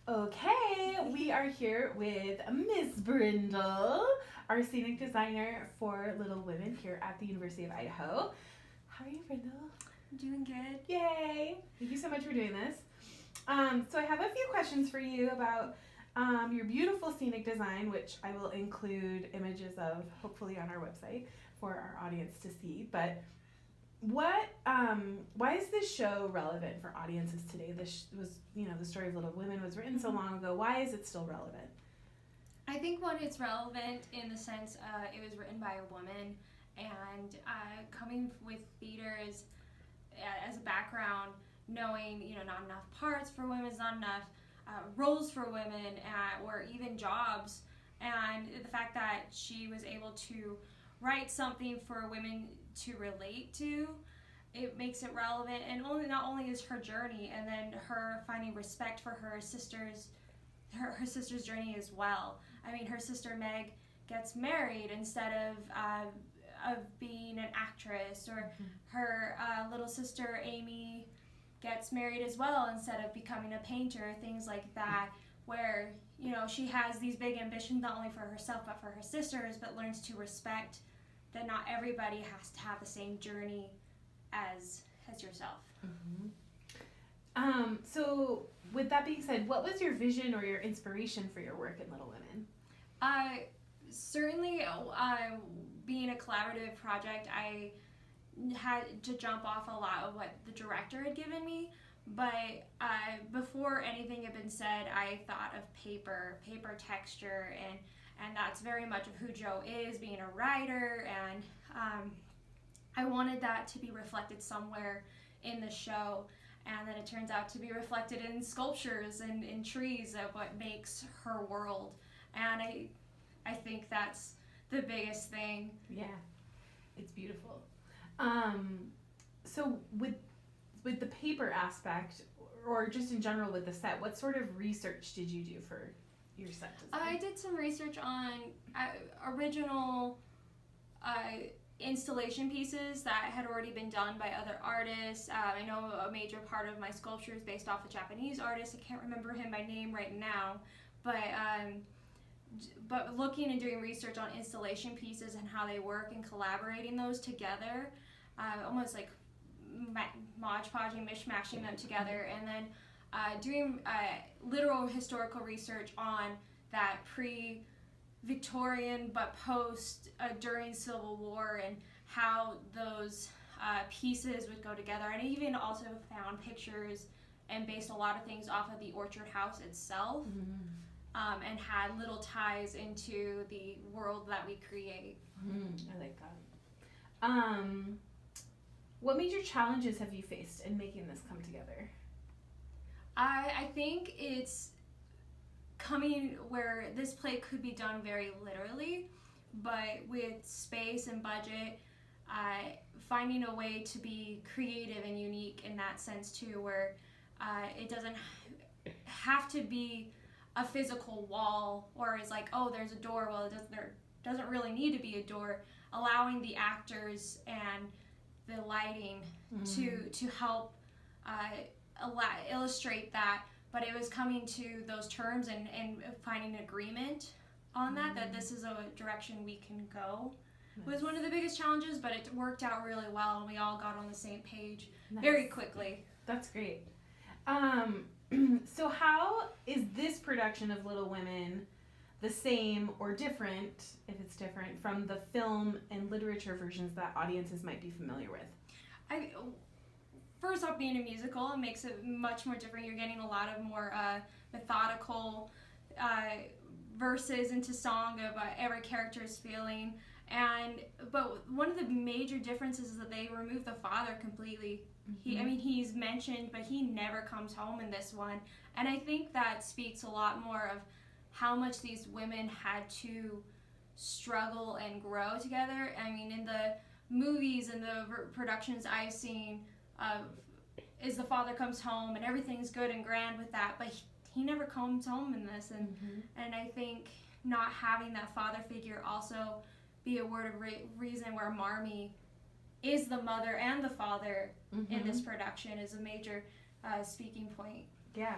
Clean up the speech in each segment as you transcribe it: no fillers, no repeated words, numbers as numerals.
Okay, we are here with Miss Brindle, our scenic designer for Little Women here at the University of Idaho. How are you, Brindle? Doing good. Yay! Thank you so much for doing this. So I have a few questions for you about your beautiful scenic design, which I will include images of hopefully on our website for our audience to see. But why is this show relevant for audiences today? This was, the story of Little Women was written so long ago. Why is it still relevant? I think one, it's relevant in the sense it was written by a woman, and coming with theater as a background, knowing not enough parts for women, not enough roles for women, or even jobs, and the fact that she was able to write something for women to relate to, it makes it relevant. And not only is her journey, and then her finding respect for her sister's journey as well. I mean, her sister Meg gets married instead of being an actress, or her little sister Amy gets married as well instead of becoming a painter, things like that, where she has these big ambitions not only for herself but for her sisters, but learns to respect that not everybody has to have the same journey as yourself. So with that being said, what was your vision or your inspiration for your work in Little Women? Certainly, being a collaborative project, I had to jump off a lot of what the director had given me, but before anything had been said, I thought of paper texture, and that's very much of who Jo is, being a writer, and I wanted that to be reflected somewhere in the show, and then it turns out to be reflected in sculptures and in trees of what makes her world, and I think that's the biggest thing. Yeah, it's beautiful. So with the paper aspect, or just in general with the set, what sort of research did you do for your set design? I did some research on original installation pieces that had already been done by other artists. I know a major part of my sculpture is based off a Japanese artist. I can't remember him by name right now, but looking and doing research on installation pieces and how they work and collaborating those together, almost like modge-podging, mishmashing them together, and then doing literal historical research on that pre-Victorian but post during Civil War, and how those pieces would go together. And I even also found pictures and based a lot of things off of the Orchard House itself, and had little ties into the world that we create. I like that. What major challenges have you faced in making this come together? I think it's coming where this play could be done very literally, but with space and budget, finding a way to be creative and unique in that sense too, where it doesn't have to be a physical wall, or it's like, oh, there's a door. Well, there doesn't really need to be a door. Allowing the actors and the lighting to help illustrate that, but it was coming to those terms and finding an agreement on that this is a direction we can go. Nice. Was one of the biggest challenges, but it worked out really well, and we all got on the same page very quickly. That's great. So how is this production of Little Women the same or different, if it's different, from the film and literature versions that audiences might be familiar with? First off, being a musical, it makes it much more different. You're getting a lot of more methodical verses into song of every character's feeling. But one of the major differences is that they remove the father completely. He's mentioned, but he never comes home in this one. And I think that speaks a lot more of how much these women had to struggle and grow together. I mean, in the movies and the productions I've seen, is the father comes home and everything's good and grand with that, but he never comes home in this. And I think not having that father figure also be a word of reason where Marmee is the mother and the father in this production is a major speaking point. Yeah.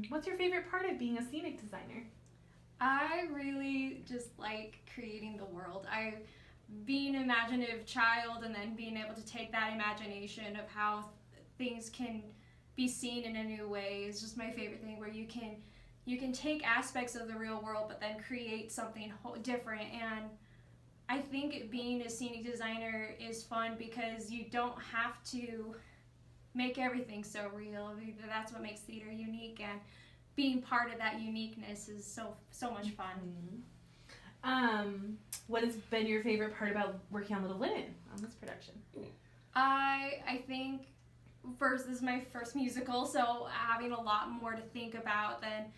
What's your favorite part of being a scenic designer? I really just like creating the world. Being an imaginative child and then being able to take that imagination of how things can be seen in a new way is just my favorite thing, where you can take aspects of the real world but then create something different. And I think being a scenic designer is fun because you don't have to make everything so real. That's what makes theater unique, and being part of that uniqueness is so much fun. What has been your favorite part about working on Little Women on this production? I think this is my first musical, so having a lot more to think about than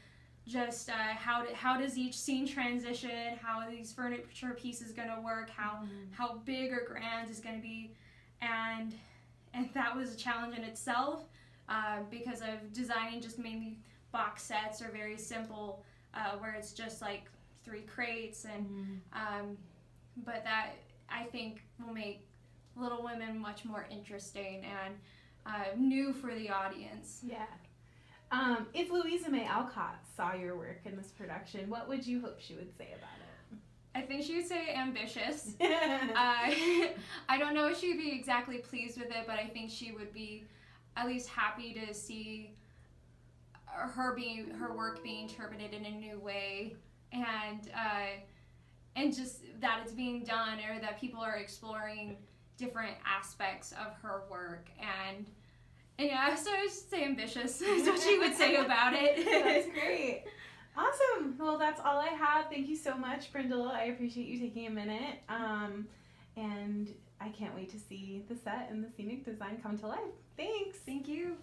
just how does each scene transition, how are these furniture pieces going to work, how big or grand is going to be, and that was a challenge in itself because of designing just mainly box sets or very simple where it's just like 3 crates, and but that I think will make Little Women much more interesting and new for the audience. Yeah. If Louisa May Alcott saw your work in this production, what would you hope she would say about it? I think she would say ambitious. I don't know if she'd be exactly pleased with it, but I think she would be at least happy to see her work being interpreted in a new way, and just that it's being done, or that people are exploring different aspects of her work. And yeah, so I should say ambitious is what she would say about it. That's great. Awesome. Well, that's all I have. Thank you so much, Brindle. I appreciate you taking a minute. And I can't wait to see the set and the scenic design come to life. Thanks. Thank you.